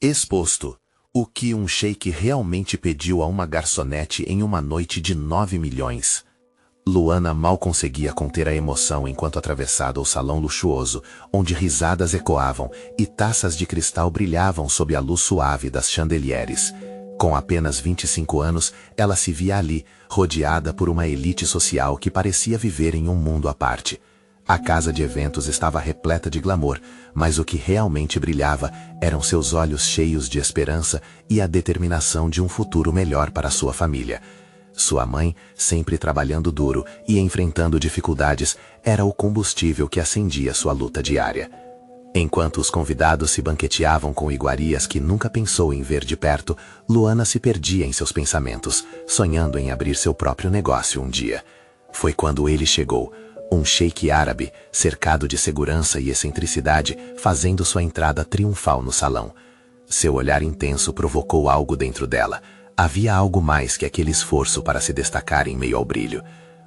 Exposto. O que um sheik realmente pediu a uma garçonete em uma noite de 9 milhões. Luana mal conseguia conter a emoção enquanto atravessava o salão luxuoso, onde risadas ecoavam e taças de cristal brilhavam sob a luz suave das chandelières. Com apenas 25 anos, ela se via ali, rodeada por uma elite social que parecia viver em um mundo à parte. A casa de eventos estava repleta de glamour, mas o que realmente brilhava eram seus olhos cheios de esperança e a determinação de um futuro melhor para sua família. Sua mãe, sempre trabalhando duro e enfrentando dificuldades, era o combustível que acendia sua luta diária. Enquanto os convidados se banqueteavam com iguarias que nunca pensou em ver de perto, Luana se perdia em seus pensamentos, sonhando em abrir seu próprio negócio um dia. Foi quando ele chegou, um sheik árabe, cercado de segurança e excentricidade, fazendo sua entrada triunfal no salão. Seu olhar intenso provocou algo dentro dela. Havia algo mais que aquele esforço para se destacar em meio ao brilho.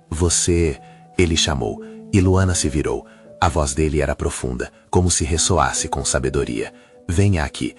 Você... Ele chamou, e Luana se virou. A voz dele era profunda, como se ressoasse com sabedoria. Venha aqui.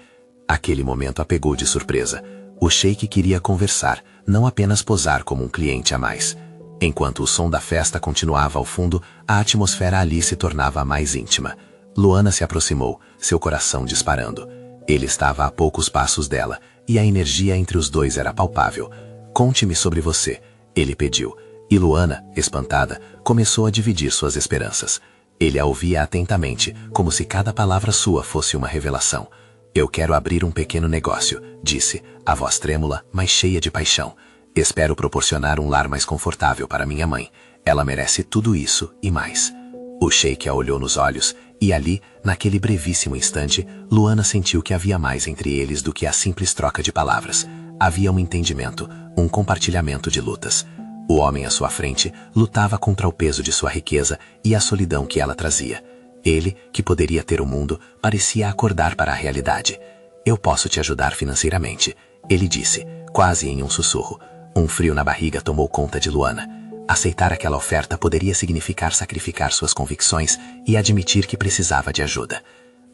Aquele momento a pegou de surpresa. O sheik queria conversar, não apenas posar como um cliente a mais. Enquanto o som da festa continuava ao fundo, a atmosfera ali se tornava mais íntima. Luana se aproximou, seu coração disparando. Ele estava a poucos passos dela, e a energia entre os dois era palpável. Conte-me sobre você, ele pediu. E Luana, espantada, começou a dividir suas esperanças. Ele a ouvia atentamente, como se cada palavra sua fosse uma revelação. Eu quero abrir um pequeno negócio, disse, a voz trêmula, mas cheia de paixão. Espero proporcionar um lar mais confortável para minha mãe. Ela merece tudo isso e mais. O sheik a olhou nos olhos, e ali, naquele brevíssimo instante, Luana sentiu que havia mais entre eles do que a simples troca de palavras. Havia um entendimento, um compartilhamento de lutas. O homem à sua frente lutava contra o peso de sua riqueza e a solidão que ela trazia. Ele, que poderia ter o mundo, parecia acordar para a realidade. Eu posso te ajudar financeiramente, ele disse, quase em um sussurro. Um frio na barriga tomou conta de Luana. Aceitar aquela oferta poderia significar sacrificar suas convicções e admitir que precisava de ajuda.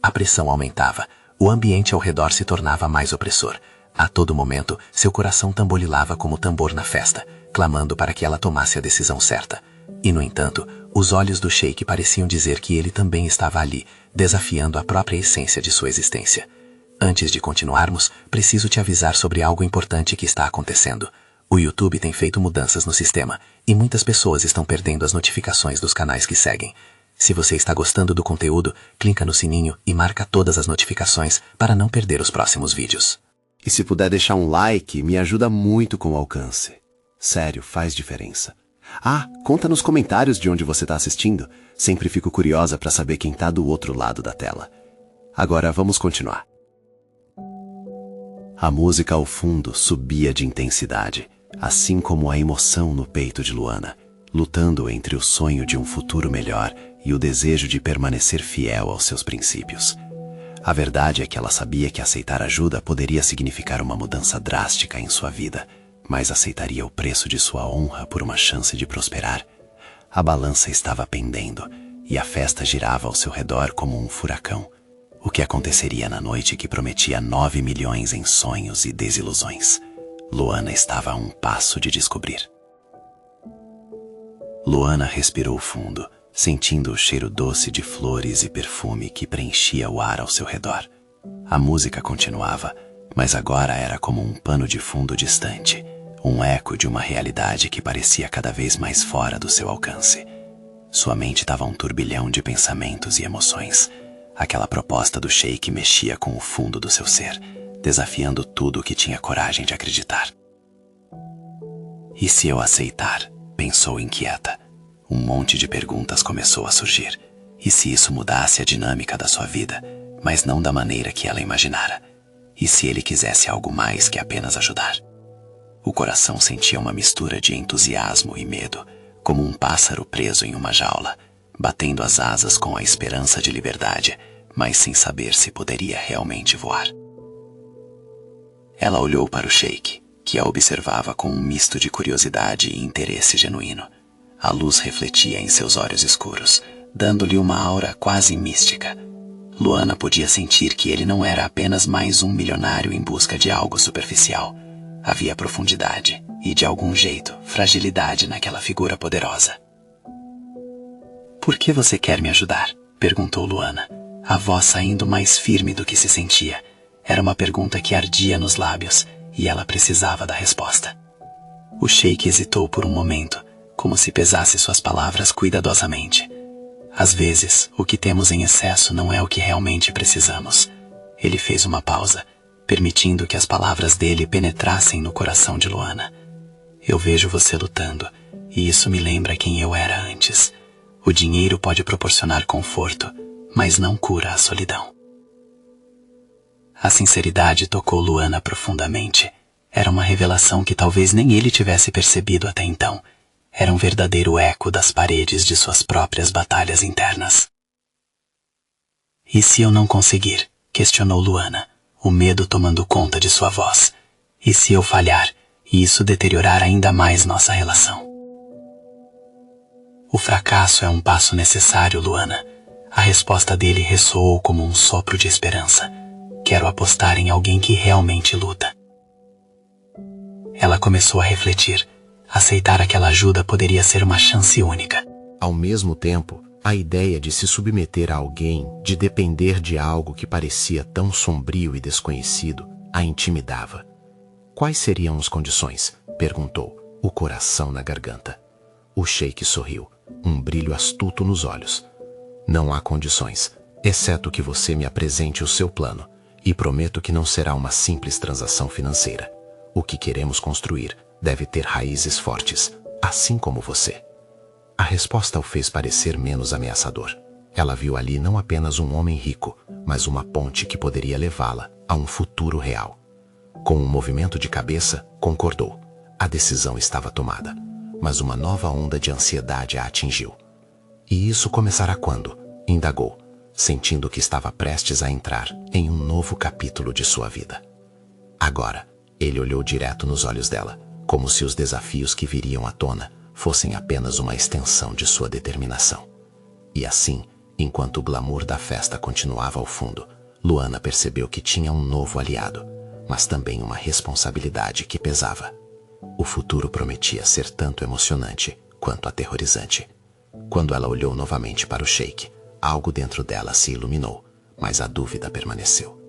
A pressão aumentava. O ambiente ao redor se tornava mais opressor. A todo momento, seu coração tamborilava como tambor na festa, clamando para que ela tomasse a decisão certa. E, no entanto, os olhos do sheik pareciam dizer que ele também estava ali, desafiando a própria essência de sua existência. Antes de continuarmos, preciso te avisar sobre algo importante que está acontecendo. O YouTube tem feito mudanças no sistema, e muitas pessoas estão perdendo as notificações dos canais que seguem. Se você está gostando do conteúdo, clica no sininho e marca todas as notificações para não perder os próximos vídeos. E se puder deixar um like, me ajuda muito com o alcance. Sério, faz diferença. Ah, conta nos comentários de onde você está assistindo. Sempre fico curiosa para saber quem está do outro lado da tela. Agora vamos continuar. A música ao fundo subia de intensidade, assim como a emoção no peito de Luana, lutando entre o sonho de um futuro melhor e o desejo de permanecer fiel aos seus princípios. A verdade é que ela sabia que aceitar ajuda poderia significar uma mudança drástica em sua vida, mas aceitaria o preço de sua honra por uma chance de prosperar. A balança estava pendendo, e a festa girava ao seu redor como um furacão. O que aconteceria na noite que prometia 9 milhões em sonhos e desilusões? Luana estava a um passo de descobrir. Luana respirou fundo, sentindo o cheiro doce de flores e perfume que preenchia o ar ao seu redor. A música continuava, mas agora era como um pano de fundo distante, um eco de uma realidade que parecia cada vez mais fora do seu alcance. Sua mente estava um turbilhão de pensamentos e emoções. Aquela proposta do sheik mexia com o fundo do seu ser, desafiando tudo o que tinha coragem de acreditar. E se eu aceitar? Pensou inquieta. Um monte de perguntas começou a surgir. E se isso mudasse a dinâmica da sua vida, mas não da maneira que ela imaginara? E se ele quisesse algo mais que apenas ajudar? O coração sentia uma mistura de entusiasmo e medo, como um pássaro preso em uma jaula, batendo as asas com a esperança de liberdade, mas sem saber se poderia realmente voar. Ela olhou para o sheik, que a observava com um misto de curiosidade e interesse genuíno. A luz refletia em seus olhos escuros, dando-lhe uma aura quase mística. Luana podia sentir que ele não era apenas mais um milionário em busca de algo superficial. Havia profundidade e, de algum jeito, fragilidade naquela figura poderosa. "Por que você quer me ajudar?" perguntou Luana, a voz saindo mais firme do que se sentia. Era uma pergunta que ardia nos lábios e ela precisava da resposta. O sheik hesitou por um momento, como se pesasse suas palavras cuidadosamente. Às vezes, o que temos em excesso não é o que realmente precisamos. Ele fez uma pausa, permitindo que as palavras dele penetrassem no coração de Luana. "Eu vejo você lutando, e isso me lembra quem eu era antes. O dinheiro pode proporcionar conforto, mas não cura a solidão." A sinceridade tocou Luana profundamente. Era uma revelação que talvez nem ele tivesse percebido até então. Era um verdadeiro eco das paredes de suas próprias batalhas internas. "E se eu não conseguir?" questionou Luana, o medo tomando conta de sua voz. "E se eu falhar, e isso deteriorar ainda mais nossa relação?" "O fracasso é um passo necessário, Luana." A resposta dele ressoou como um sopro de esperança. "Quero apostar em alguém que realmente luta." Ela começou a refletir. Aceitar aquela ajuda poderia ser uma chance única. Ao mesmo tempo, a ideia de se submeter a alguém, de depender de algo que parecia tão sombrio e desconhecido, a intimidava. "Quais seriam as condições?" perguntou, o coração na garganta. O sheik sorriu, um brilho astuto nos olhos. "Não há condições, exceto que você me apresente o seu plano, e prometo que não será uma simples transação financeira. O que queremos construir deve ter raízes fortes, assim como você." A resposta o fez parecer menos ameaçador. Ela viu ali não apenas um homem rico, mas uma ponte que poderia levá-la a um futuro real. Com um movimento de cabeça, concordou. A decisão estava tomada, mas uma nova onda de ansiedade a atingiu. "E isso começará quando?" indagou, sentindo que estava prestes a entrar em um novo capítulo de sua vida. Agora, ele olhou direto nos olhos dela, como se os desafios que viriam à tona fossem apenas uma extensão de sua determinação. E assim, enquanto o glamour da festa continuava ao fundo, Luana percebeu que tinha um novo aliado, mas também uma responsabilidade que pesava. O futuro prometia ser tanto emocionante quanto aterrorizante. Quando ela olhou novamente para o sheik, algo dentro dela se iluminou, mas a dúvida permaneceu.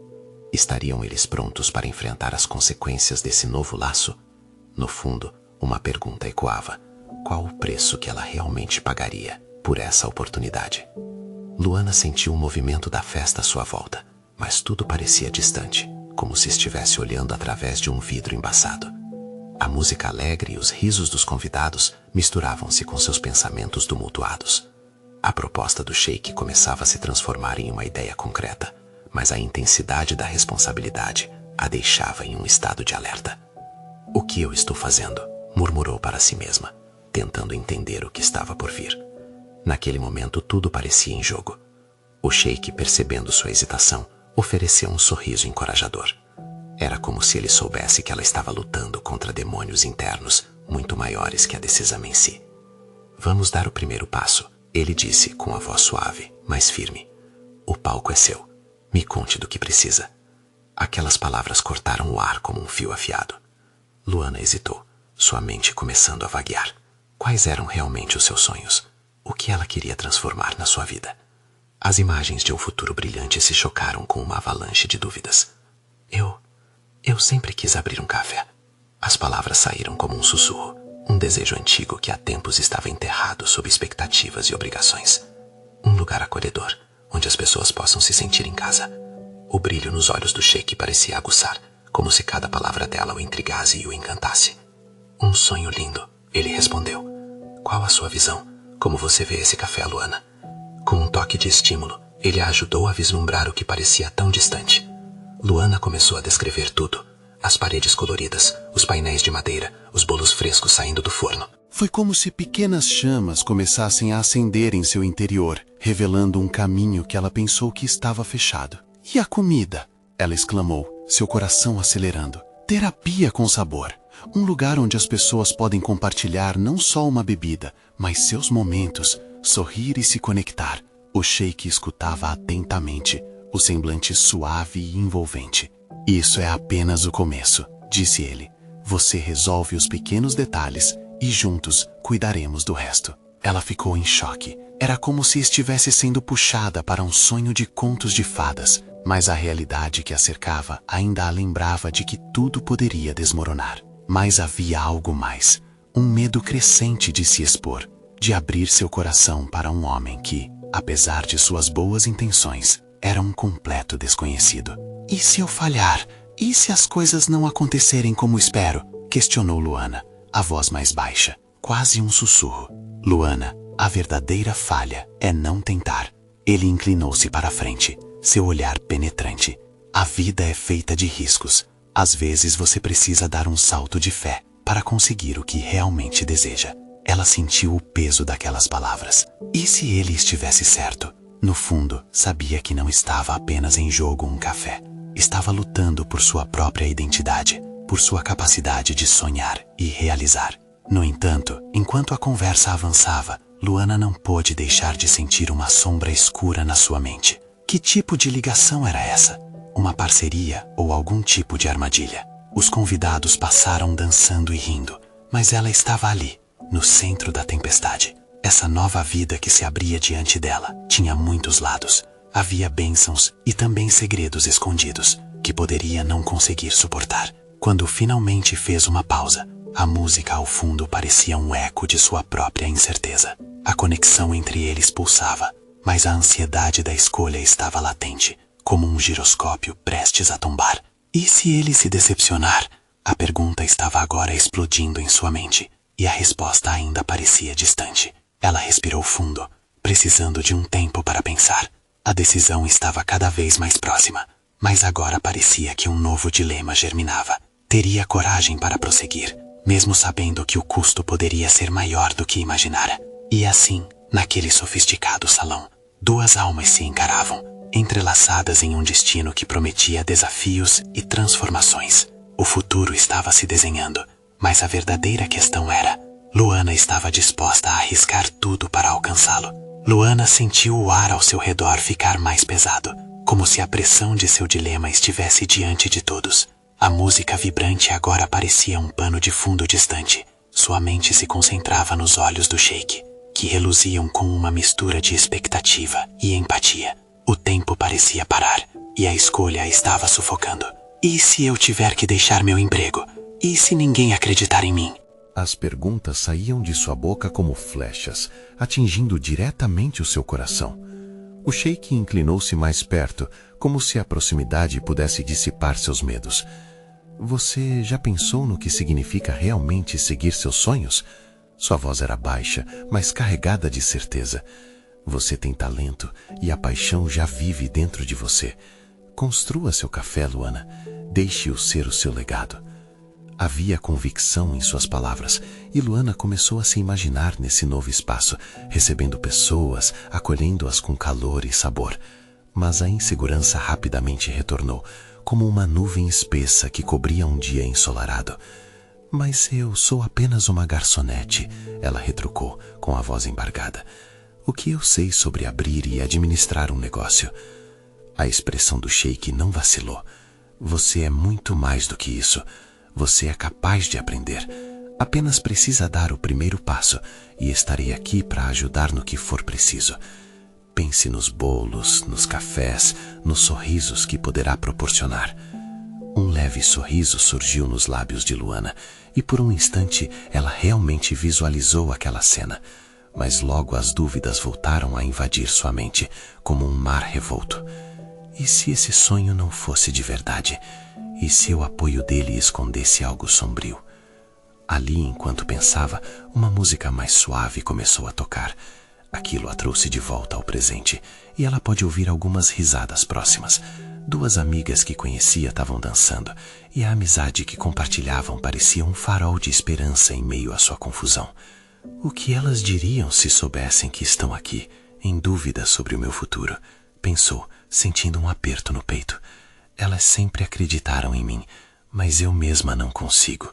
Estariam eles prontos para enfrentar as consequências desse novo laço? No fundo, uma pergunta ecoava: qual o preço que ela realmente pagaria por essa oportunidade? Luana sentiu o movimento da festa à sua volta, mas tudo parecia distante, como se estivesse olhando através de um vidro embaçado. A música alegre e os risos dos convidados misturavam-se com seus pensamentos tumultuados. A proposta do sheik começava a se transformar em uma ideia concreta, mas a intensidade da responsabilidade a deixava em um estado de alerta. "O que eu estou fazendo?", murmurou para si mesma, tentando entender o que estava por vir. Naquele momento tudo parecia em jogo. O sheik, percebendo sua hesitação, ofereceu um sorriso encorajador. Era como se ele soubesse que ela estava lutando contra demônios internos muito maiores que a decisão em si. "Vamos dar o primeiro passo", ele disse com a voz suave, mas firme. "O palco é seu. Me conte do que precisa." Aquelas palavras cortaram o ar como um fio afiado. Luana hesitou, sua mente começando a vaguear. Quais eram realmente os seus sonhos? O que ela queria transformar na sua vida? As imagens de um futuro brilhante se chocaram com uma avalanche de dúvidas. Eu sempre quis abrir um café." As palavras saíram como um sussurro, um desejo antigo que há tempos estava enterrado sob expectativas e obrigações. Um lugar acolhedor, onde as pessoas possam se sentir em casa. O brilho nos olhos do sheik parecia aguçar, como se cada palavra dela o intrigasse e o encantasse. "Um sonho lindo", ele respondeu. "Qual a sua visão? Como você vê esse café, Luana?" Com um toque de estímulo, ele a ajudou a vislumbrar o que parecia tão distante. Luana começou a descrever tudo. As paredes coloridas, os painéis de madeira, os bolos frescos saindo do forno. Foi como se pequenas chamas começassem a acender em seu interior, revelando um caminho que ela pensou que estava fechado. "E a comida?", ela exclamou, seu coração acelerando. "Terapia com sabor. Um lugar onde as pessoas podem compartilhar não só uma bebida, mas seus momentos, sorrir e se conectar." O sheik escutava atentamente, o semblante suave e envolvente. Isso é apenas o começo, disse ele. Você resolve os pequenos detalhes e juntos cuidaremos do resto. Ela ficou em choque. Era como se estivesse sendo puxada para um sonho de contos de fadas, mas a realidade que a cercava ainda a lembrava de que tudo poderia desmoronar. Mas havia algo mais, um medo crescente de se expor, de abrir seu coração para um homem que, apesar de suas boas intenções, era um completo desconhecido. E se eu falhar? E se as coisas não acontecerem como espero? Questionou Luana, a voz mais baixa, quase um sussurro. Luana, a verdadeira falha é não tentar. Ele inclinou-se para a frente, seu olhar penetrante. A vida é feita de riscos. Às vezes você precisa dar um salto de fé para conseguir o que realmente deseja. Ela sentiu o peso daquelas palavras. E se ele estivesse certo? No fundo, sabia que não estava apenas em jogo um café. Estava lutando por sua própria identidade, por sua capacidade de sonhar e realizar. No entanto, enquanto a conversa avançava, Luana não pôde deixar de sentir uma sombra escura na sua mente. Que tipo de ligação era essa? Uma parceria ou algum tipo de armadilha? Os convidados passaram dançando e rindo, mas ela estava ali, no centro da tempestade. Essa nova vida que se abria diante dela tinha muitos lados. Havia bênçãos e também segredos escondidos, que poderia não conseguir suportar. Quando finalmente fez uma pausa, a música ao fundo parecia um eco de sua própria incerteza. A conexão entre eles pulsava, mas a ansiedade da escolha estava latente, como um giroscópio prestes a tombar. E se ele se decepcionar? A pergunta estava agora explodindo em sua mente, e a resposta ainda parecia distante. Ela respirou fundo, precisando de um tempo para pensar. A decisão estava cada vez mais próxima, mas agora parecia que um novo dilema germinava. Teria coragem para prosseguir, mesmo sabendo que o custo poderia ser maior do que imaginara. E assim, naquele sofisticado salão, duas almas se encaravam, entrelaçadas em um destino que prometia desafios e transformações. O futuro estava se desenhando, mas a verdadeira questão era: Luana estava disposta a arriscar tudo para alcançá-lo. Luana sentiu o ar ao seu redor ficar mais pesado, como se a pressão de seu dilema estivesse diante de todos. A música vibrante agora parecia um pano de fundo distante. Sua mente se concentrava nos olhos do Sheik, que reluziam com uma mistura de expectativa e empatia. O tempo parecia parar, e a escolha a estava sufocando. E se eu tiver que deixar meu emprego? E se ninguém acreditar em mim? As perguntas saíam de sua boca como flechas, atingindo diretamente o seu coração. O Sheik inclinou-se mais perto, como se a proximidade pudesse dissipar seus medos. Você já pensou no que significa realmente seguir seus sonhos? Sua voz era baixa, mas carregada de certeza. Você tem talento e a paixão já vive dentro de você. Construa seu café, Luana. Deixe-o ser o seu legado. Havia convicção em suas palavras, e Luana começou a se imaginar nesse novo espaço, recebendo pessoas, acolhendo-as com calor e sabor. Mas a insegurança rapidamente retornou, como uma nuvem espessa que cobria um dia ensolarado. Mas eu sou apenas uma garçonete, ela retrucou, com a voz embargada. O que eu sei sobre abrir e administrar um negócio? A expressão do Sheik não vacilou. Você é muito mais do que isso. Você é capaz de aprender. Apenas precisa dar o primeiro passo e estarei aqui para ajudar no que for preciso. Pense nos bolos, nos cafés, nos sorrisos que poderá proporcionar. Um leve sorriso surgiu nos lábios de Luana e por um instante ela realmente visualizou aquela cena. Mas logo as dúvidas voltaram a invadir sua mente, como um mar revolto. E se esse sonho não fosse de verdade? E se o apoio dele escondesse algo sombrio? Ali, enquanto pensava, uma música mais suave começou a tocar. Aquilo a trouxe de volta ao presente, e ela pôde ouvir algumas risadas próximas. Duas amigas que conhecia estavam dançando, e a amizade que compartilhavam parecia um farol de esperança em meio à sua confusão. O que elas diriam se soubessem que estão aqui, em dúvida sobre o meu futuro? Pensou, sentindo um aperto no peito. Elas sempre acreditaram em mim, mas eu mesma não consigo.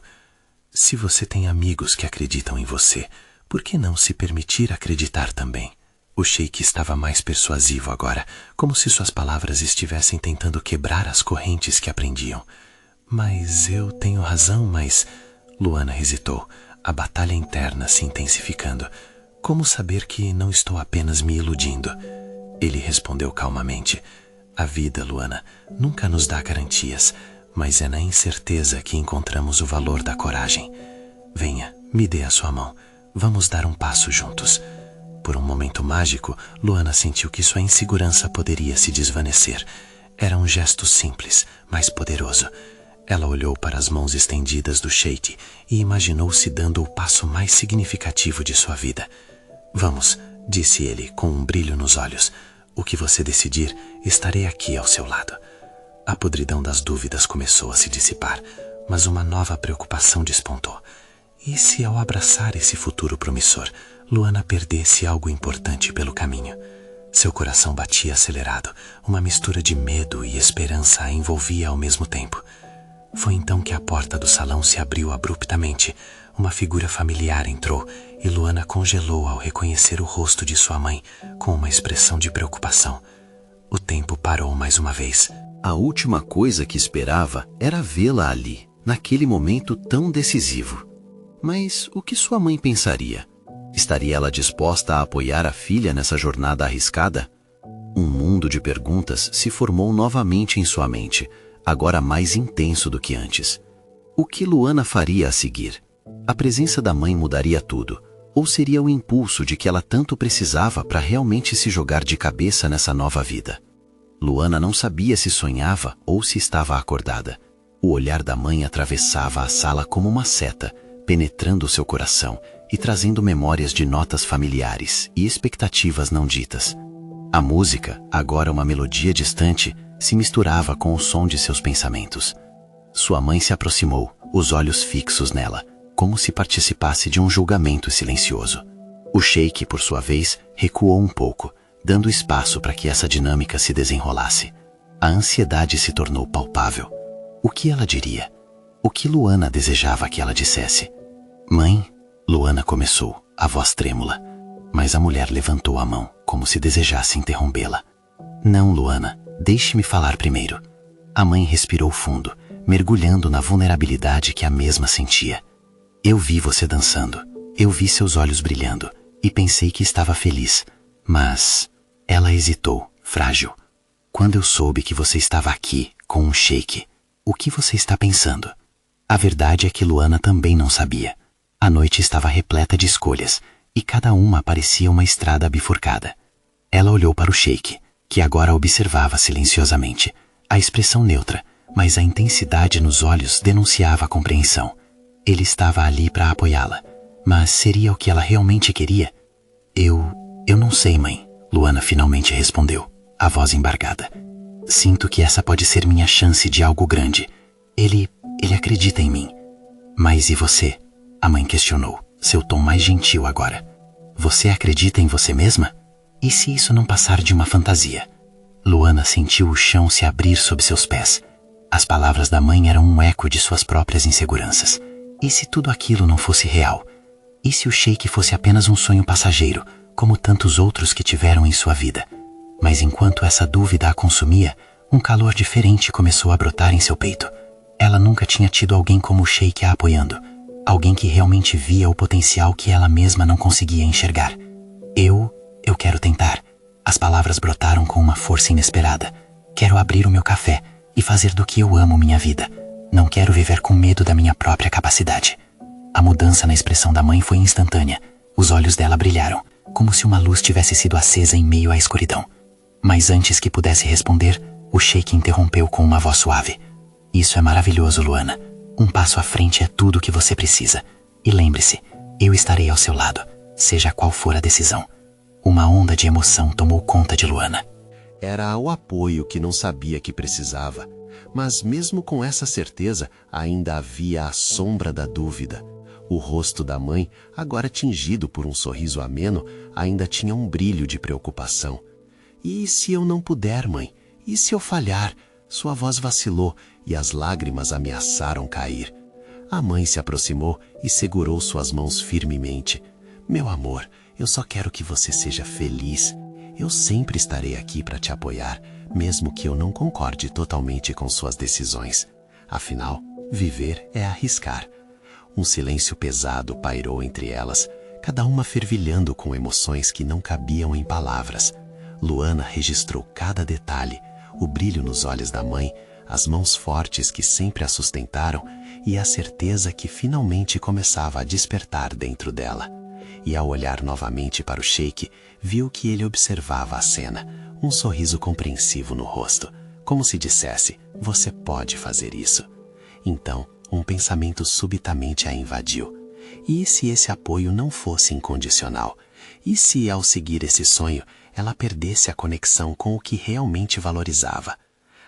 Se você tem amigos que acreditam em você, por que não se permitir acreditar também? O sheik estava mais persuasivo agora, como se suas palavras estivessem tentando quebrar as correntes que a prendiam. Mas eu tenho razão, mas... Luana hesitou, a batalha interna se intensificando. Como saber que não estou apenas me iludindo? Ele respondeu calmamente. A vida, Luana, nunca nos dá garantias, mas é na incerteza que encontramos o valor da coragem. Venha, me dê a sua mão. Vamos dar um passo juntos. Por um momento mágico, Luana sentiu que sua insegurança poderia se desvanecer. Era um gesto simples, mas poderoso. Ela olhou para as mãos estendidas do sheik e imaginou-se dando o passo mais significativo de sua vida. Vamos, disse ele com um brilho nos olhos. O que você decidir, estarei aqui ao seu lado. A podridão das dúvidas começou a se dissipar, mas uma nova preocupação despontou. E se ao abraçar esse futuro promissor, Luana perdesse algo importante pelo caminho? Seu coração batia acelerado, uma mistura de medo e esperança a envolvia ao mesmo tempo. Foi então que a porta do salão se abriu abruptamente. Uma figura familiar entrou e Luana congelou ao reconhecer o rosto de sua mãe com uma expressão de preocupação. O tempo parou mais uma vez. A última coisa que esperava era vê-la ali, naquele momento tão decisivo. Mas o que sua mãe pensaria? Estaria ela disposta a apoiar a filha nessa jornada arriscada? Um mundo de perguntas se formou novamente em sua mente, agora mais intenso do que antes. O que Luana faria a seguir? A presença da mãe mudaria tudo, ou seria o impulso de que ela tanto precisava para realmente se jogar de cabeça nessa nova vida? Luana não sabia se sonhava ou se estava acordada. O olhar da mãe atravessava a sala como uma seta, penetrando seu coração e trazendo memórias de notas familiares e expectativas não ditas. A música, agora uma melodia distante, se misturava com o som de seus pensamentos. Sua mãe se aproximou, os olhos fixos nela, como se participasse de um julgamento silencioso. O sheik, por sua vez, recuou um pouco, dando espaço para que essa dinâmica se desenrolasse. A ansiedade se tornou palpável. O que ela diria? O que Luana desejava que ela dissesse? Mãe, Luana começou, a voz trêmula, mas a mulher levantou a mão, como se desejasse interrompê-la. Não, Luana, deixe-me falar primeiro. A mãe respirou fundo, mergulhando na vulnerabilidade que a mesma sentia. Eu vi você dançando, eu vi seus olhos brilhando, e pensei que estava feliz, mas... Ela hesitou, frágil. Quando eu soube que você estava aqui, com um sheik, o que você está pensando? A verdade é que Luana também não sabia. A noite estava repleta de escolhas, e cada uma parecia uma estrada bifurcada. Ela olhou para o sheik, que agora observava silenciosamente. A expressão neutra, mas a intensidade nos olhos denunciava a compreensão. Ele estava ali para apoiá-la, mas seria o que ela realmente queria? Eu não sei, mãe, Luana finalmente respondeu, a voz embargada. Sinto que essa pode ser minha chance de algo grande. Ele acredita em mim. Mas e você? A mãe questionou, seu tom mais gentil agora. Você acredita em você mesma? E se isso não passar de uma fantasia? Luana sentiu o chão se abrir sob seus pés. As palavras da mãe eram um eco de suas próprias inseguranças. E se tudo aquilo não fosse real? E se o sheik fosse apenas um sonho passageiro, como tantos outros que tiveram em sua vida? Mas enquanto essa dúvida a consumia, um calor diferente começou a brotar em seu peito. Ela nunca tinha tido alguém como o sheik a apoiando. Alguém que realmente via o potencial que ela mesma não conseguia enxergar. Eu quero tentar. As palavras brotaram com uma força inesperada. Quero abrir o meu café e fazer do que eu amo minha vida. Não quero viver com medo da minha própria capacidade. A mudança na expressão da mãe foi instantânea. Os olhos dela brilharam, como se uma luz tivesse sido acesa em meio à escuridão. Mas antes que pudesse responder, o sheik interrompeu com uma voz suave. Isso é maravilhoso, Luana. Um passo à frente é tudo o que você precisa. E lembre-se, eu estarei ao seu lado, seja qual for a decisão. Uma onda de emoção tomou conta de Luana. Era o apoio que não sabia que precisava. Mas mesmo com essa certeza, ainda havia a sombra da dúvida. O rosto da mãe, agora tingido por um sorriso ameno, ainda tinha um brilho de preocupação. E se eu não puder, mãe? E se eu falhar? Sua voz vacilou e as lágrimas ameaçaram cair. A mãe se aproximou e segurou suas mãos firmemente. Meu amor, Eu só quero que você seja feliz. Eu sempre estarei aqui para te apoiar, mesmo que eu não concorde totalmente com suas decisões. Afinal, viver é arriscar. Um silêncio pesado pairou entre elas, cada uma fervilhando com emoções que não cabiam em palavras. Luana registrou cada detalhe, o brilho nos olhos da mãe, as mãos fortes que sempre a sustentaram e a certeza que finalmente começava a despertar dentro dela. E ao olhar novamente para o Sheik, viu que ele observava a cena, um sorriso compreensivo no rosto, como se dissesse: você pode fazer isso. Então, um pensamento subitamente a invadiu. E se esse apoio não fosse incondicional? E se, ao seguir esse sonho, ela perdesse a conexão com o que realmente valorizava?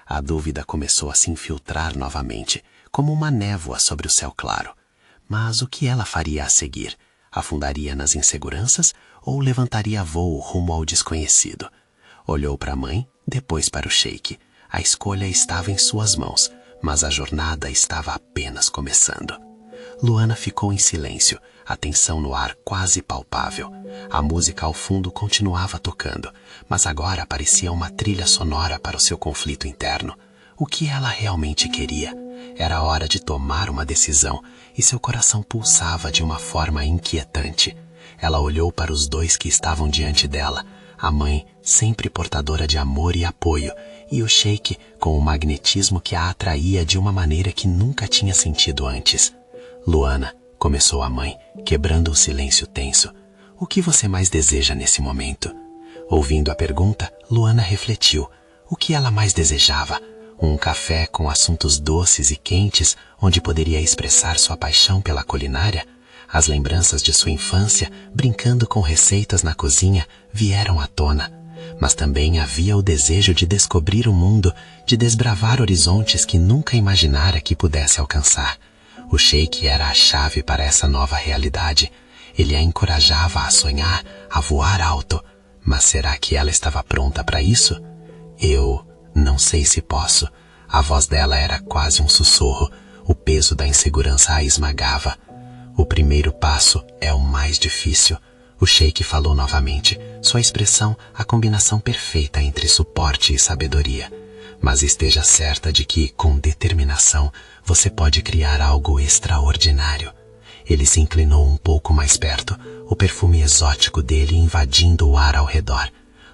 A dúvida começou a se infiltrar novamente, como uma névoa sobre o céu claro. Mas o que ela faria a seguir? Afundaria nas inseguranças ou levantaria voo rumo ao desconhecido? Olhou para a mãe, depois para o Sheik. A escolha estava em suas mãos, mas a jornada estava apenas começando. Luana ficou em silêncio, a tensão no ar quase palpável. A música ao fundo continuava tocando, mas agora parecia uma trilha sonora para o seu conflito interno. O que ela realmente queria? Era hora de tomar uma decisão, e seu coração pulsava de uma forma inquietante. Ela olhou para os dois que estavam diante dela, a mãe, sempre portadora de amor e apoio, e o Sheik com o magnetismo que a atraía de uma maneira que nunca tinha sentido antes. Luana, começou a mãe, quebrando o silêncio tenso. O que você mais deseja nesse momento? Ouvindo a pergunta, Luana refletiu. O que ela mais desejava? Um café com assuntos doces e quentes, onde poderia expressar sua paixão pela culinária? As lembranças de sua infância, brincando com receitas na cozinha, vieram à tona. Mas também havia o desejo de descobrir o mundo, de desbravar horizontes que nunca imaginara que pudesse alcançar. O Sheik era a chave para essa nova realidade. Ele a encorajava a sonhar, a voar alto. Mas será que ela estava pronta para isso? Eu não sei se posso. A voz dela era quase um sussurro. O peso da insegurança a esmagava. O primeiro passo é o mais difícil. O Sheik falou novamente, sua expressão a combinação perfeita entre suporte e sabedoria. Mas esteja certa de que, com determinação, você pode criar algo extraordinário. Ele se inclinou um pouco mais perto, o perfume exótico dele invadindo o ar ao redor.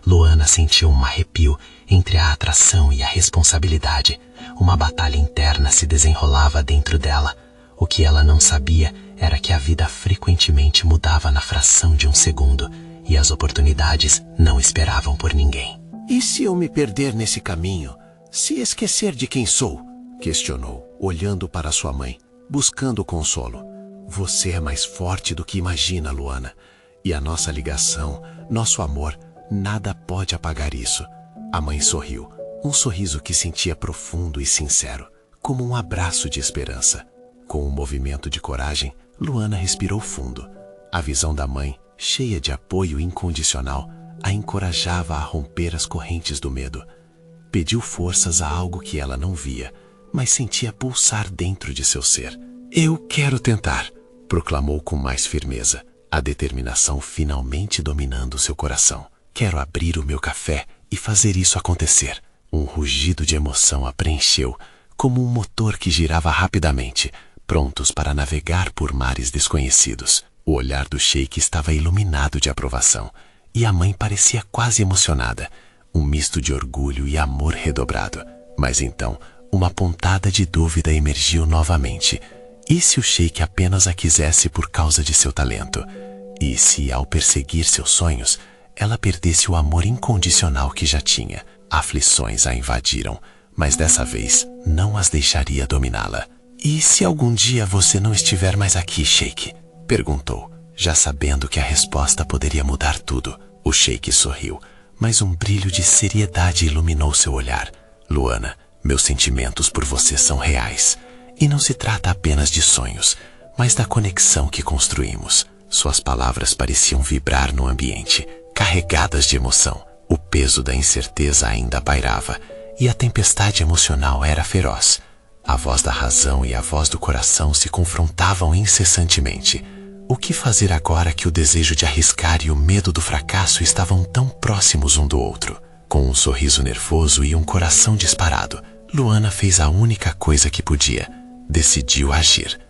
Luana sentiu um arrepio entre a atração e a responsabilidade. Uma batalha interna se desenrolava dentro dela. O que ela não sabia era que a vida frequentemente mudava na fração de um segundo, e as oportunidades não esperavam por ninguém. E se eu me perder nesse caminho? Se esquecer de quem sou? Questionou, olhando para sua mãe, buscando consolo. Você é mais forte do que imagina, Luana. E a nossa ligação, nosso amor, nada pode apagar isso. A mãe sorriu, um sorriso que sentia profundo e sincero, como um abraço de esperança. Com um movimento de coragem, Luana respirou fundo. A visão da mãe, cheia de apoio incondicional, a encorajava a romper as correntes do medo. Pediu forças a algo que ela não via, mas sentia pulsar dentro de seu ser. Eu quero tentar, proclamou com mais firmeza, a determinação finalmente dominando seu coração. Quero abrir o meu café e fazer isso acontecer. Um rugido de emoção a preencheu, como um motor que girava rapidamente, prontos para navegar por mares desconhecidos. O olhar do Sheik estava iluminado de aprovação, e a mãe parecia quase emocionada, um misto de orgulho e amor redobrado. Mas então, uma pontada de dúvida emergiu novamente. E se o Sheik apenas a quisesse por causa de seu talento? E se, ao perseguir seus sonhos, ela perdesse o amor incondicional que já tinha? Aflições a invadiram, mas dessa vez não as deixaria dominá-la. E se algum dia você não estiver mais aqui, Sheik? Perguntou, já sabendo que a resposta poderia mudar tudo. O Sheik sorriu, mas um brilho de seriedade iluminou seu olhar. Luana, meus sentimentos por você são reais. E não se trata apenas de sonhos, mas da conexão que construímos. Suas palavras pareciam vibrar no ambiente, carregadas de emoção. O peso da incerteza ainda pairava, e a tempestade emocional era feroz. A voz da razão e a voz do coração se confrontavam incessantemente. O que fazer agora que o desejo de arriscar e o medo do fracasso estavam tão próximos um do outro? Com um sorriso nervoso e um coração disparado, Luana fez a única coisa que podia. Decidiu agir.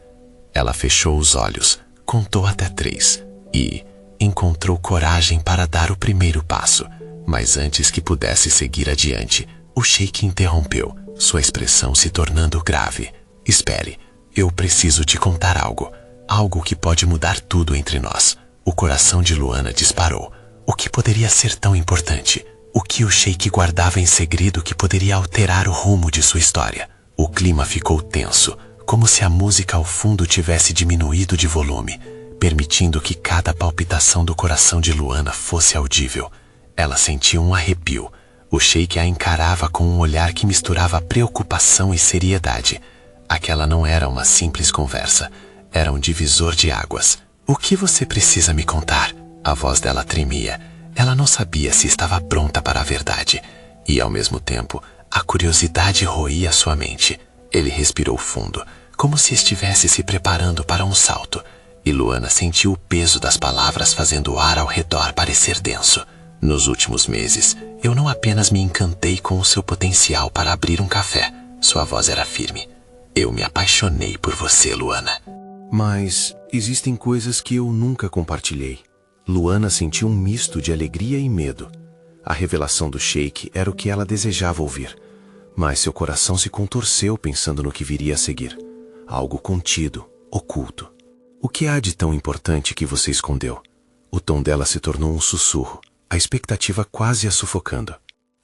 Ela fechou os olhos, contou até 3 e encontrou coragem para dar o primeiro passo. Mas antes que pudesse seguir adiante, o sheik interrompeu, sua expressão se tornando grave. Espere, eu preciso te contar algo. Algo que pode mudar tudo entre nós. O coração de Luana disparou. O que poderia ser tão importante? O que o sheik guardava em segredo que poderia alterar o rumo de sua história? O clima ficou tenso, como se a música ao fundo tivesse diminuído de volume, permitindo que cada palpitação do coração de Luana fosse audível. Ela sentiu um arrepio. O sheik a encarava com um olhar que misturava preocupação e seriedade. Aquela não era uma simples conversa. Era um divisor de águas. O que você precisa me contar? A voz dela tremia. Ela não sabia se estava pronta para a verdade. E, ao mesmo tempo, a curiosidade roía sua mente. Ele respirou fundo, como se estivesse se preparando para um salto. E Luana sentiu o peso das palavras fazendo o ar ao redor parecer denso. Nos últimos meses, eu não apenas me encantei com o seu potencial para abrir um café. Sua voz era firme. Eu me apaixonei por você, Luana. Mas existem coisas que eu nunca compartilhei. Luana sentiu um misto de alegria e medo. A revelação do sheik era o que ela desejava ouvir. Mas seu coração se contorceu pensando no que viria a seguir. Algo contido, oculto. O que há de tão importante que você escondeu? O tom dela se tornou um sussurro, a expectativa quase a sufocando.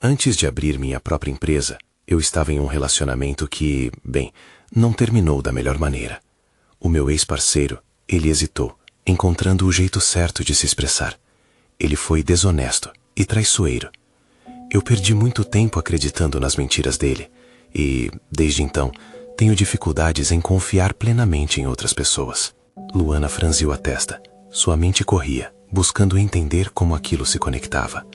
Antes de abrir minha própria empresa, eu estava em um relacionamento que, bem, não terminou da melhor maneira. O meu ex-parceiro, ele hesitou, encontrando o jeito certo de se expressar. Ele foi desonesto e traiçoeiro. Eu perdi muito tempo acreditando nas mentiras dele e, desde então, tenho dificuldades em confiar plenamente em outras pessoas. Luana franziu a testa. Sua mente corria, buscando entender como aquilo se conectava.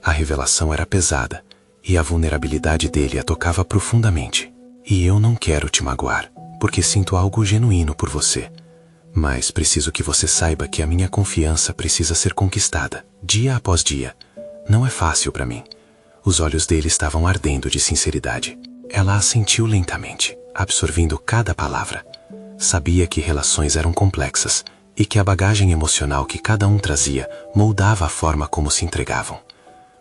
A revelação era pesada e a vulnerabilidade dele a tocava profundamente. E eu não quero te magoar, porque sinto algo genuíno por você. Mas preciso que você saiba que a minha confiança precisa ser conquistada, dia após dia. Não é fácil para mim. Os olhos dele estavam ardendo de sinceridade. Ela assentiu lentamente, absorvendo cada palavra. Sabia que relações eram complexas e que a bagagem emocional que cada um trazia moldava a forma como se entregavam.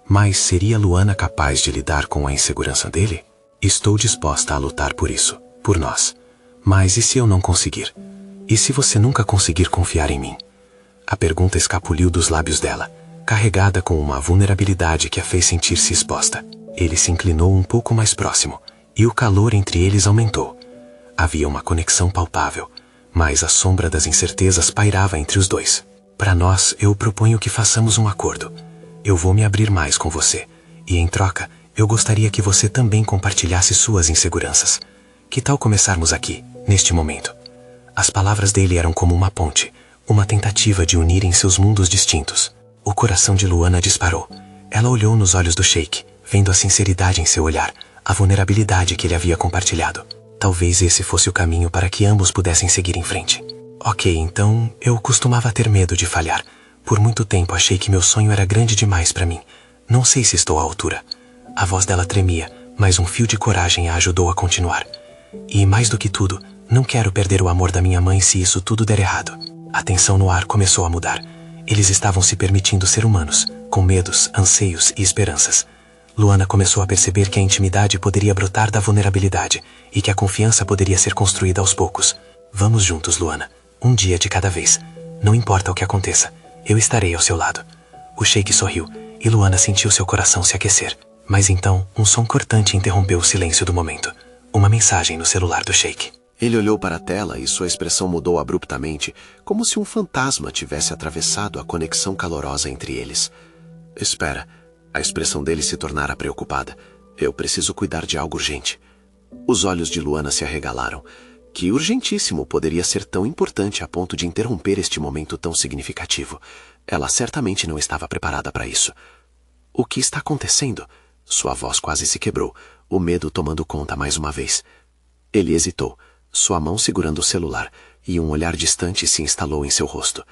Mas seria Luana capaz de lidar com a insegurança dele? Estou disposta a lutar por isso, por nós. Mas e se eu não conseguir? E se você nunca conseguir confiar em mim? A pergunta escapuliu dos lábios dela, carregada com uma vulnerabilidade que a fez sentir-se exposta. Ele se inclinou um pouco mais próximo, e o calor entre eles aumentou. Havia uma conexão palpável, mas a sombra das incertezas pairava entre os dois. Para nós, eu proponho que façamos um acordo. Eu vou me abrir mais com você, e em troca, eu gostaria que você também compartilhasse suas inseguranças. Que tal começarmos aqui, neste momento? As palavras dele eram como uma ponte, uma tentativa de unirem seus mundos distintos. O coração de Luana disparou. Ela olhou nos olhos do sheik, vendo a sinceridade em seu olhar, a vulnerabilidade que ele havia compartilhado. Talvez esse fosse o caminho para que ambos pudessem seguir em frente. Ok, então, eu costumava ter medo de falhar. Por muito tempo achei que meu sonho era grande demais para mim. Não sei se estou à altura. A voz dela tremia, mas um fio de coragem a ajudou a continuar. E, mais do que tudo, não quero perder o amor da minha mãe se isso tudo der errado. A tensão no ar começou a mudar. Eles estavam se permitindo ser humanos, com medos, anseios e esperanças. Luana começou a perceber que a intimidade poderia brotar da vulnerabilidade e que a confiança poderia ser construída aos poucos. Vamos juntos, Luana. Um dia de cada vez. Não importa o que aconteça, eu estarei ao seu lado. O sheik sorriu e Luana sentiu seu coração se aquecer. Mas então, um som cortante interrompeu o silêncio do momento. Uma mensagem no celular do sheik. Ele olhou para a tela e sua expressão mudou abruptamente, como se um fantasma tivesse atravessado a conexão calorosa entre eles. Espera. A expressão dele se tornara preocupada. Eu preciso cuidar de algo urgente. Os olhos de Luana se arregalaram. Que urgentíssimo poderia ser tão importante a ponto de interromper este momento tão significativo. Ela certamente não estava preparada para isso. O que está acontecendo? Sua voz quase se quebrou, o medo tomando conta mais uma vez. Ele hesitou, sua mão segurando o celular, e um olhar distante se instalou em seu rosto.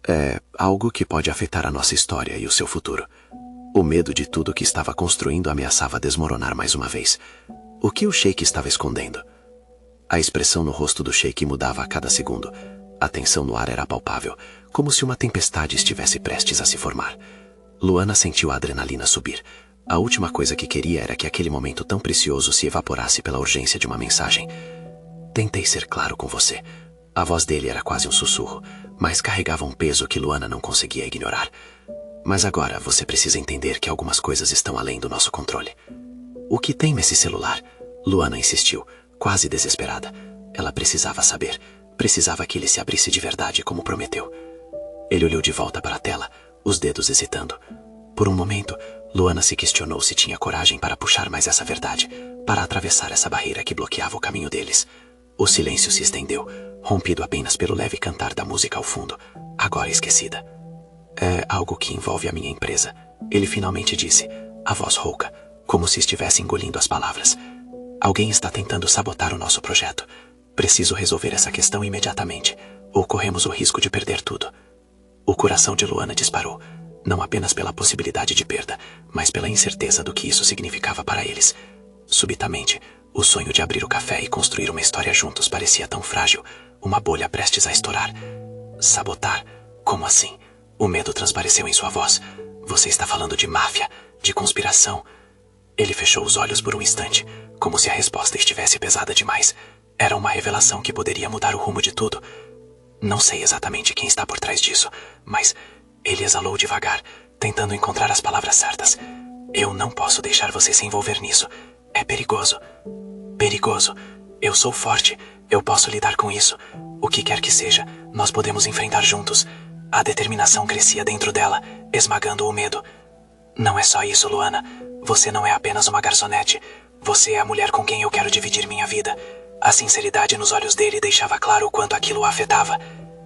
É algo que pode afetar a nossa história e o seu futuro. O medo de tudo que estava construindo ameaçava desmoronar mais uma vez. O que o Sheik estava escondendo? A expressão no rosto do Sheik mudava a cada segundo. A tensão no ar era palpável, como se uma tempestade estivesse prestes a se formar. Luana sentiu a adrenalina subir. A última coisa que queria era que aquele momento tão precioso se evaporasse pela urgência de uma mensagem. Tentei ser claro com você. A voz dele era quase um sussurro, mas carregava um peso que Luana não conseguia ignorar. Mas agora você precisa entender que algumas coisas estão além do nosso controle. O que tem nesse celular? Luana insistiu, quase desesperada. Ela precisava saber. Precisava que ele se abrisse de verdade, como prometeu. Ele olhou de volta para a tela, os dedos hesitando. Por um momento, Luana se questionou se tinha coragem para puxar mais essa verdade, para atravessar essa barreira que bloqueava o caminho deles. O silêncio se estendeu, rompido apenas pelo leve cantar da música ao fundo, agora esquecida. É algo que envolve a minha empresa, ele finalmente disse, a voz rouca, como se estivesse engolindo as palavras. Alguém está tentando sabotar o nosso projeto. Preciso resolver essa questão imediatamente, ou corremos o risco de perder tudo. O coração de Luana disparou, não apenas pela possibilidade de perda, mas pela incerteza do que isso significava para eles. Subitamente, o sonho de abrir o café e construir uma história juntos parecia tão frágil, uma bolha prestes a estourar. Sabotar? Como assim? O medo transpareceu em sua voz. Você está falando de máfia, de conspiração. Ele fechou os olhos por um instante, como se a resposta estivesse pesada demais. Era uma revelação que poderia mudar o rumo de tudo. Não sei exatamente quem está por trás disso, mas ele exalou devagar, tentando encontrar as palavras certas. Eu não posso deixar você se envolver nisso. É perigoso. Perigoso. Eu sou forte. Eu posso lidar com isso. O que quer que seja, nós podemos enfrentar juntos. A determinação crescia dentro dela, esmagando o medo. Não é só isso, Luana. Você não é apenas uma garçonete. Você é a mulher com quem eu quero dividir minha vida. A sinceridade nos olhos dele deixava claro o quanto aquilo o afetava.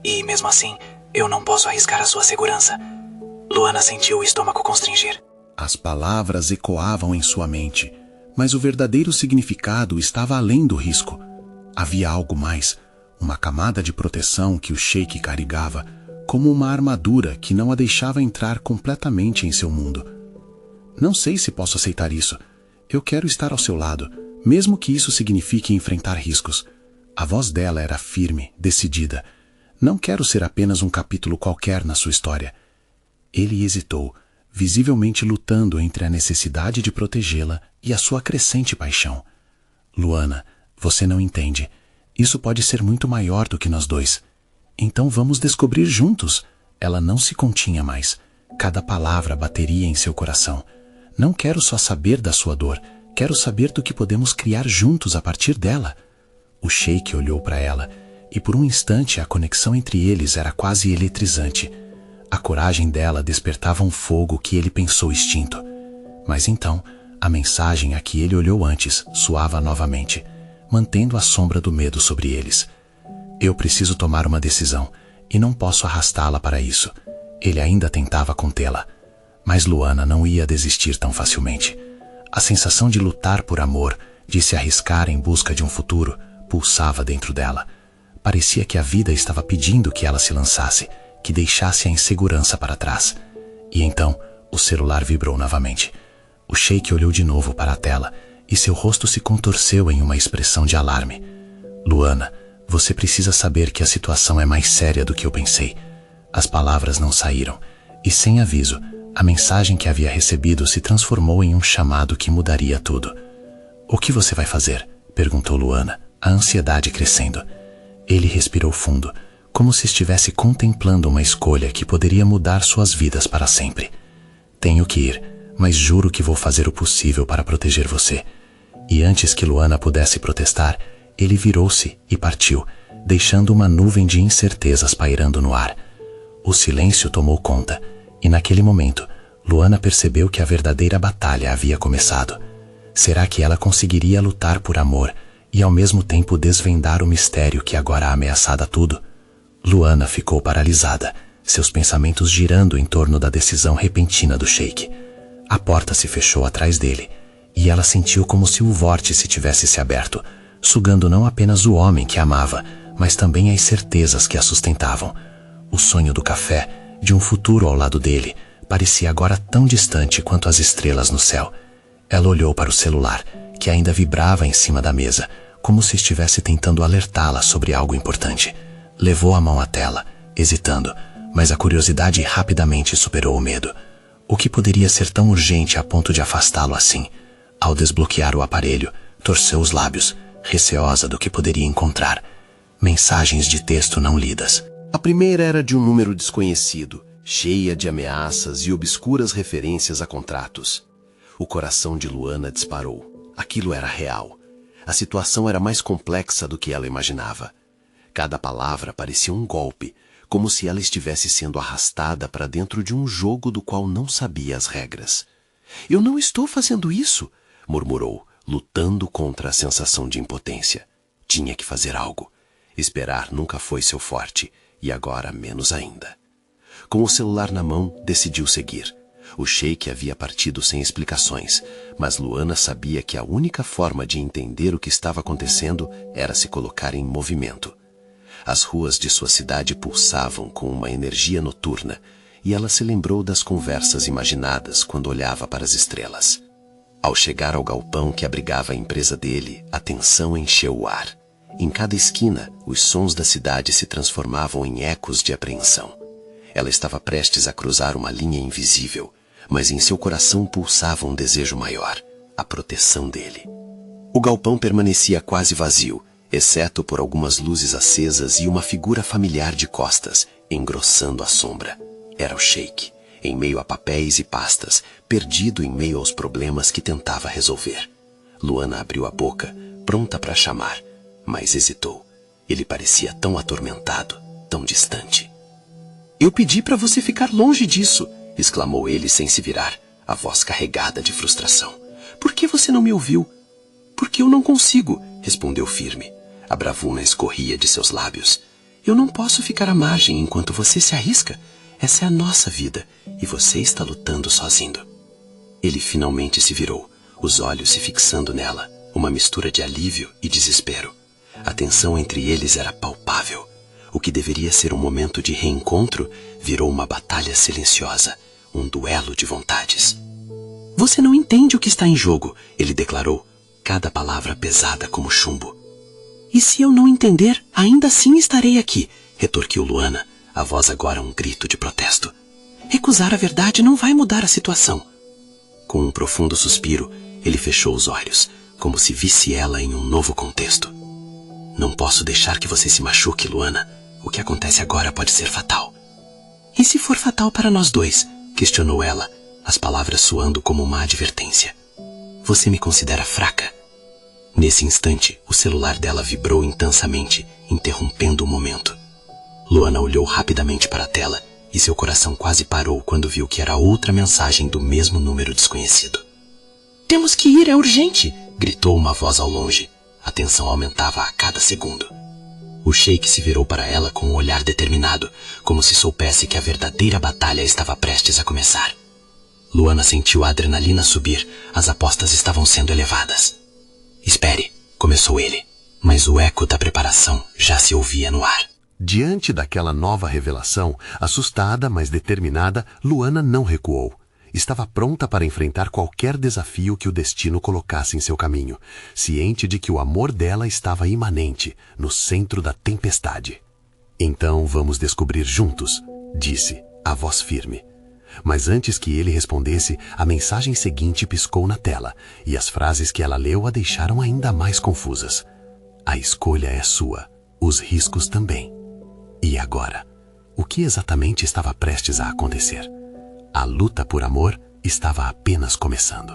E, mesmo assim, eu não posso arriscar a sua segurança. Luana sentiu o estômago constringir. As palavras ecoavam em sua mente, mas o verdadeiro significado estava além do risco. Havia algo mais, uma camada de proteção que o Sheik carregava, como uma armadura que não a deixava entrar completamente em seu mundo. Não sei se posso aceitar isso. Eu quero estar ao seu lado, mesmo que isso signifique enfrentar riscos. A voz dela era firme, decidida. Não quero ser apenas um capítulo qualquer na sua história. Ele hesitou, visivelmente lutando entre a necessidade de protegê-la e a sua crescente paixão. Luana, você não entende. Isso pode ser muito maior do que nós dois. Então vamos descobrir juntos. Ela não se continha mais. Cada palavra bateria em seu coração. Não quero só saber da sua dor. Quero saber do que podemos criar juntos a partir dela. O Sheik olhou para ela, e por um instante a conexão entre eles era quase eletrizante. A coragem dela despertava um fogo que ele pensou extinto. Mas então, a mensagem a que ele olhou antes soava novamente, mantendo a sombra do medo sobre eles. Eu preciso tomar uma decisão, e não posso arrastá-la para isso. Ele ainda tentava contê-la. Mas Luana não ia desistir tão facilmente. A sensação de lutar por amor, de se arriscar em busca de um futuro, pulsava dentro dela. Parecia que a vida estava pedindo que ela se lançasse, que deixasse a insegurança para trás. E então, o celular vibrou novamente. O Sheik olhou de novo para a tela, e seu rosto se contorceu em uma expressão de alarme. Luana, você precisa saber que a situação é mais séria do que eu pensei. As palavras não saíram, e sem aviso, a mensagem que havia recebido se transformou em um chamado que mudaria tudo. O que você vai fazer? Perguntou Luana, a ansiedade crescendo. Ele respirou fundo, como se estivesse contemplando uma escolha que poderia mudar suas vidas para sempre. Tenho que ir, mas juro que vou fazer o possível para proteger você. E antes que Luana pudesse protestar, ele virou-se e partiu, deixando uma nuvem de incertezas pairando no ar. O silêncio tomou conta, e naquele momento, Luana percebeu que a verdadeira batalha havia começado. Será que ela conseguiria lutar por amor e ao mesmo tempo desvendar o mistério que agora ameaçava tudo? Luana ficou paralisada, seus pensamentos girando em torno da decisão repentina do Sheik. A porta se fechou atrás dele, e ela sentiu como se o vórtice tivesse se aberto, sugando não apenas o homem que amava, mas também as certezas que a sustentavam. O sonho do café, de um futuro ao lado dele, parecia agora tão distante quanto as estrelas no céu. Ela olhou para o celular, que ainda vibrava em cima da mesa, como se estivesse tentando alertá-la sobre algo importante. Levou a mão à tela, hesitando, mas a curiosidade rapidamente superou o medo. O que poderia ser tão urgente a ponto de afastá-lo assim? Ao desbloquear o aparelho, torceu os lábios, receosa do que poderia encontrar. Mensagens de texto não lidas. A primeira era de um número desconhecido, cheia de ameaças e obscuras referências a contratos. O coração de Luana disparou. Aquilo era real. A situação era mais complexa do que ela imaginava. Cada palavra parecia um golpe, como se ela estivesse sendo arrastada para dentro de um jogo do qual não sabia as regras. "Eu não estou fazendo isso", murmurou, lutando contra a sensação de impotência. Tinha que fazer algo. Esperar nunca foi seu forte, e agora menos ainda. Com o celular na mão, decidiu seguir. O sheik havia partido sem explicações, mas Luana sabia que a única forma de entender o que estava acontecendo era se colocar em movimento. As ruas de sua cidade pulsavam com uma energia noturna, e ela se lembrou das conversas imaginadas quando olhava para as estrelas. Ao chegar ao galpão que abrigava a empresa dele, a tensão encheu o ar. Em cada esquina, os sons da cidade se transformavam em ecos de apreensão. Ela estava prestes a cruzar uma linha invisível, mas em seu coração pulsava um desejo maior, a proteção dele. O galpão permanecia quase vazio, exceto por algumas luzes acesas e uma figura familiar de costas, engrossando a sombra. Era o sheik, em meio a papéis e pastas, perdido em meio aos problemas que tentava resolver. Luana abriu a boca, pronta para chamar, mas hesitou. Ele parecia tão atormentado, tão distante. "Eu pedi para você ficar longe disso", exclamou ele sem se virar, a voz carregada de frustração. "Por que você não me ouviu?" "Porque eu não consigo", respondeu firme. A bravura escorria de seus lábios. "Eu não posso ficar à margem enquanto você se arrisca. Essa é a nossa vida, e você está lutando sozinho." Ele finalmente se virou, os olhos se fixando nela, uma mistura de alívio e desespero. A tensão entre eles era palpável. O que deveria ser um momento de reencontro virou uma batalha silenciosa, um duelo de vontades. "Você não entende o que está em jogo", ele declarou, cada palavra pesada como chumbo. "E se eu não entender, ainda assim estarei aqui", retorquiu Luana, a voz agora um grito de protesto. "Recusar a verdade não vai mudar a situação." Com um profundo suspiro, ele fechou os olhos, como se visse ela em um novo contexto. "Não posso deixar que você se machuque, Luana. O que acontece agora pode ser fatal." "E se for fatal para nós dois?", questionou ela, as palavras soando como uma advertência. "Você me considera fraca?" Nesse instante, o celular dela vibrou intensamente, interrompendo o momento. Luana olhou rapidamente para a tela e seu coração quase parou quando viu que era outra mensagem do mesmo número desconhecido. "Temos que ir, é urgente!", gritou uma voz ao longe. A tensão aumentava a cada segundo. O sheik se virou para ela com um olhar determinado, como se soubesse que a verdadeira batalha estava prestes a começar. Luana sentiu a adrenalina subir, as apostas estavam sendo elevadas. "Espere", começou ele, mas o eco da preparação já se ouvia no ar. Diante daquela nova revelação, assustada, mas determinada, Luana não recuou. Estava pronta para enfrentar qualquer desafio que o destino colocasse em seu caminho, ciente de que o amor dela estava imanente, no centro da tempestade. "Então vamos descobrir juntos", disse, a voz firme. Mas antes que ele respondesse, a mensagem seguinte piscou na tela, e as frases que ela leu a deixaram ainda mais confusas. "A escolha é sua, os riscos também." E agora? O que exatamente estava prestes a acontecer? A luta por amor estava apenas começando.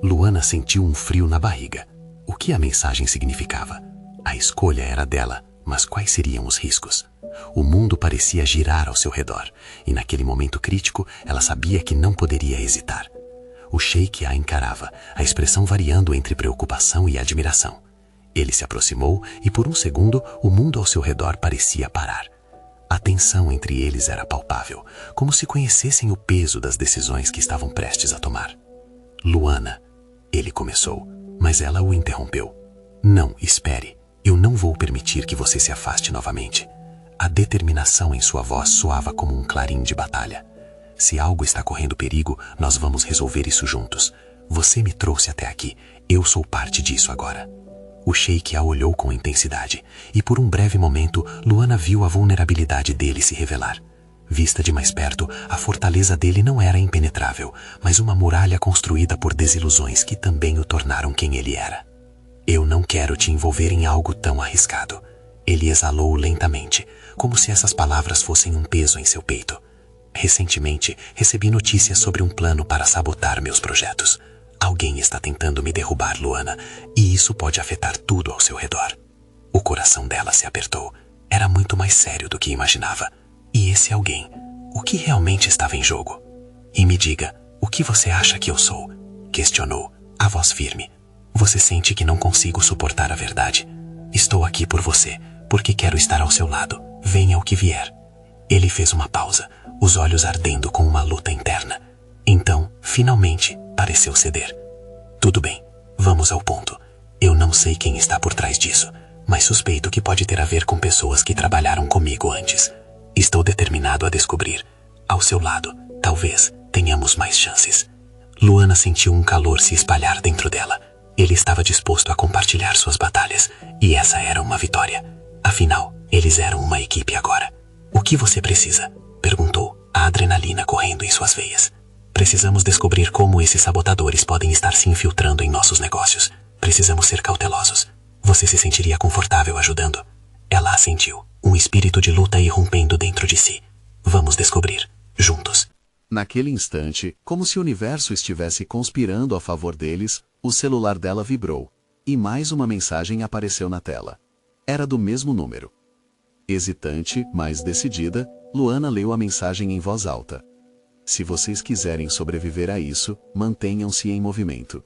Luana sentiu um frio na barriga. O que a mensagem significava? A escolha era dela, mas quais seriam os riscos? O mundo parecia girar ao seu redor, e naquele momento crítico, ela sabia que não poderia hesitar. O sheik a encarava, a expressão variando entre preocupação e admiração. Ele se aproximou e por um segundo o mundo ao seu redor parecia parar. A tensão entre eles era palpável, como se conhecessem o peso das decisões que estavam prestes a tomar. "Luana", ele começou, mas ela o interrompeu. "Não, espere. Eu não vou permitir que você se afaste novamente. A determinação em sua voz soava como um clarim de batalha. Se algo está correndo perigo, nós vamos resolver isso juntos. Você me trouxe até aqui. Eu sou parte disso agora. O sheik a olhou com intensidade, e por um breve momento, Luana viu a vulnerabilidade dele se revelar. Vista de mais perto, a fortaleza dele não era impenetrável, mas uma muralha construída por desilusões que também o tornaram quem ele era. Eu não quero te envolver em algo tão arriscado. Ele exalou lentamente, como se essas palavras fossem um peso em seu peito. Recentemente, recebi notícias sobre um plano para sabotar meus projetos. Alguém está tentando me derrubar, Luana, e isso pode afetar tudo ao seu redor. O coração dela se apertou. Era muito mais sério do que imaginava. E esse alguém, o que realmente estava em jogo? E me diga, o que você acha que eu sou? Questionou, a voz firme. Você sente que não consigo suportar a verdade? Estou aqui por você, porque quero estar ao seu lado. Venha o que vier. Ele fez uma pausa, os olhos ardendo com uma luta interna. Então, finalmente, pareceu ceder. Tudo bem, vamos ao ponto. Eu não sei quem está por trás disso, mas suspeito que pode ter a ver com pessoas que trabalharam comigo antes. Estou determinado a descobrir. Ao seu lado, talvez, tenhamos mais chances. Luana sentiu um calor se espalhar dentro dela. Ele estava disposto a compartilhar suas batalhas, e essa era uma vitória. Afinal, eles eram uma equipe agora. O que você precisa? Perguntou, a adrenalina correndo em suas veias. Precisamos descobrir como esses sabotadores podem estar se infiltrando em nossos negócios. Precisamos ser cautelosos. Você se sentiria confortável ajudando? Ela assentiu, um espírito de luta irrompendo dentro de si. Vamos descobrir, juntos. Naquele instante, como se o universo estivesse conspirando a favor deles, o celular dela vibrou, e mais uma mensagem apareceu na tela. Era do mesmo número. Hesitante, mas decidida, Luana leu a mensagem em voz alta. Se vocês quiserem sobreviver a isso, mantenham-se em movimento.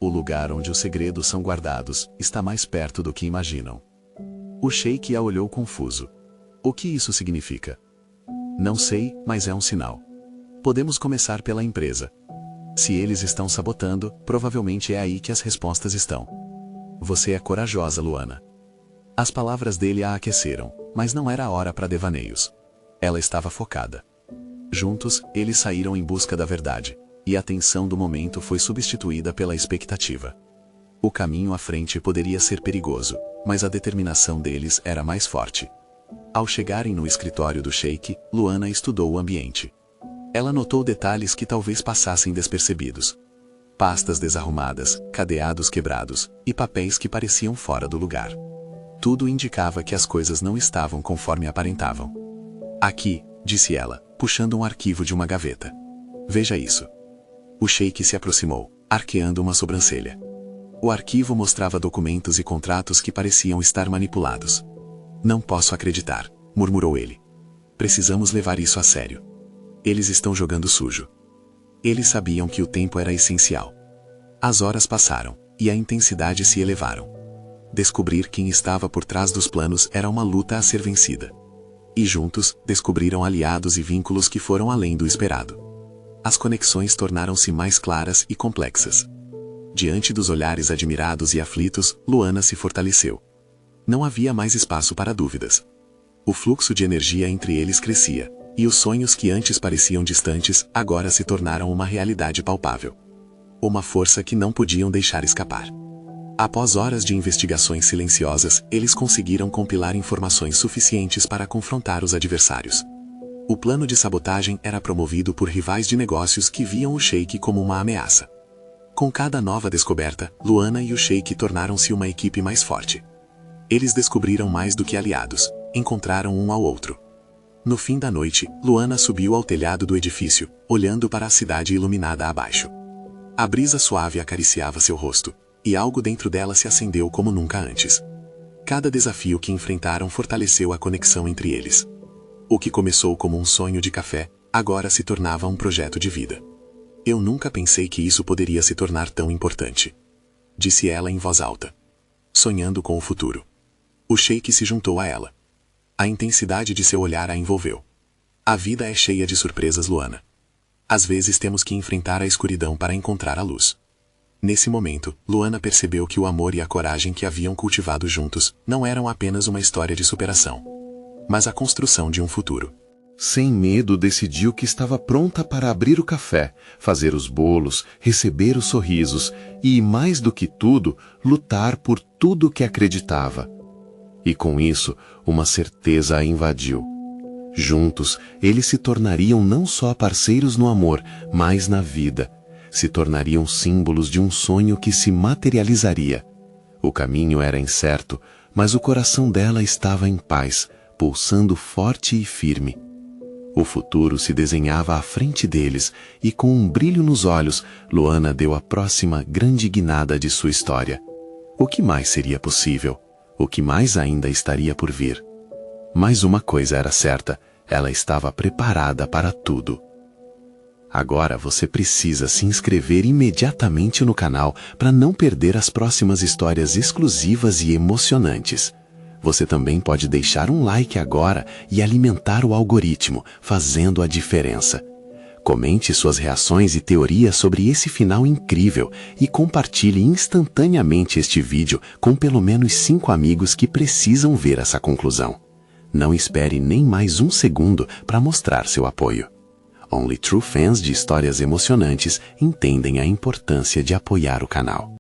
O lugar onde os segredos são guardados está mais perto do que imaginam. O sheik a olhou confuso. O que isso significa? Não sei, mas é um sinal. Podemos começar pela empresa. Se eles estão sabotando, provavelmente é aí que as respostas estão. Você é corajosa, Luana. As palavras dele a aqueceram, mas não era hora para devaneios. Ela estava focada. Juntos, eles saíram em busca da verdade, e a tensão do momento foi substituída pela expectativa. O caminho à frente poderia ser perigoso, mas a determinação deles era mais forte. Ao chegarem no escritório do sheik, Luana estudou o ambiente. Ela notou detalhes que talvez passassem despercebidos. Pastas desarrumadas, cadeados quebrados, e papéis que pareciam fora do lugar. Tudo indicava que as coisas não estavam conforme aparentavam. Aqui, disse ela, puxando um arquivo de uma gaveta. Veja isso. O sheik se aproximou, arqueando uma sobrancelha. O arquivo mostrava documentos e contratos que pareciam estar manipulados. Não posso acreditar, murmurou ele. Precisamos levar isso a sério. Eles estão jogando sujo. Eles sabiam que o tempo era essencial. As horas passaram, e a intensidade se elevaram. Descobrir quem estava por trás dos planos era uma luta a ser vencida. E juntos, descobriram aliados e vínculos que foram além do esperado. As conexões tornaram-se mais claras e complexas. Diante dos olhares admirados e aflitos, Luana se fortaleceu. Não havia mais espaço para dúvidas. O fluxo de energia entre eles crescia, e os sonhos que antes pareciam distantes, agora se tornaram uma realidade palpável. Uma força que não podiam deixar escapar. Após horas de investigações silenciosas, eles conseguiram compilar informações suficientes para confrontar os adversários. O plano de sabotagem era promovido por rivais de negócios que viam o sheik como uma ameaça. Com cada nova descoberta, Luana e o sheik tornaram-se uma equipe mais forte. Eles descobriram mais do que aliados, encontraram um ao outro. No fim da noite, Luana subiu ao telhado do edifício, olhando para a cidade iluminada abaixo. A brisa suave acariciava seu rosto, e algo dentro dela se acendeu como nunca antes. Cada desafio que enfrentaram fortaleceu a conexão entre eles. O que começou como um sonho de café, agora se tornava um projeto de vida. Eu nunca pensei que isso poderia se tornar tão importante, disse ela em voz alta, sonhando com o futuro. O sheik se juntou a ela. A intensidade de seu olhar a envolveu. A vida é cheia de surpresas, Luana. Às vezes temos que enfrentar a escuridão para encontrar a luz. Nesse momento, Luana percebeu que o amor e a coragem que haviam cultivado juntos não eram apenas uma história de superação, mas a construção de um futuro. Sem medo, decidiu que estava pronta para abrir o café, fazer os bolos, receber os sorrisos e, mais do que tudo, lutar por tudo que acreditava. E com isso, uma certeza a invadiu. Juntos, eles se tornariam não só parceiros no amor, mas na vida. Se tornariam símbolos de um sonho que se materializaria. O caminho era incerto, mas o coração dela estava em paz, pulsando forte e firme. O futuro se desenhava à frente deles e, com um brilho nos olhos, Luana deu a próxima grande guinada de sua história. O que mais seria possível? O que mais ainda estaria por vir? Mas uma coisa era certa, ela estava preparada para tudo. Agora você precisa se inscrever imediatamente no canal para não perder as próximas histórias exclusivas e emocionantes. Você também pode deixar um like agora e alimentar o algoritmo, fazendo a diferença. Comente suas reações e teorias sobre esse final incrível e compartilhe instantaneamente este vídeo com pelo menos 5 amigos que precisam ver essa conclusão. Não espere nem mais um segundo para mostrar seu apoio. Only true fans de histórias emocionantes entendem a importância de apoiar o canal.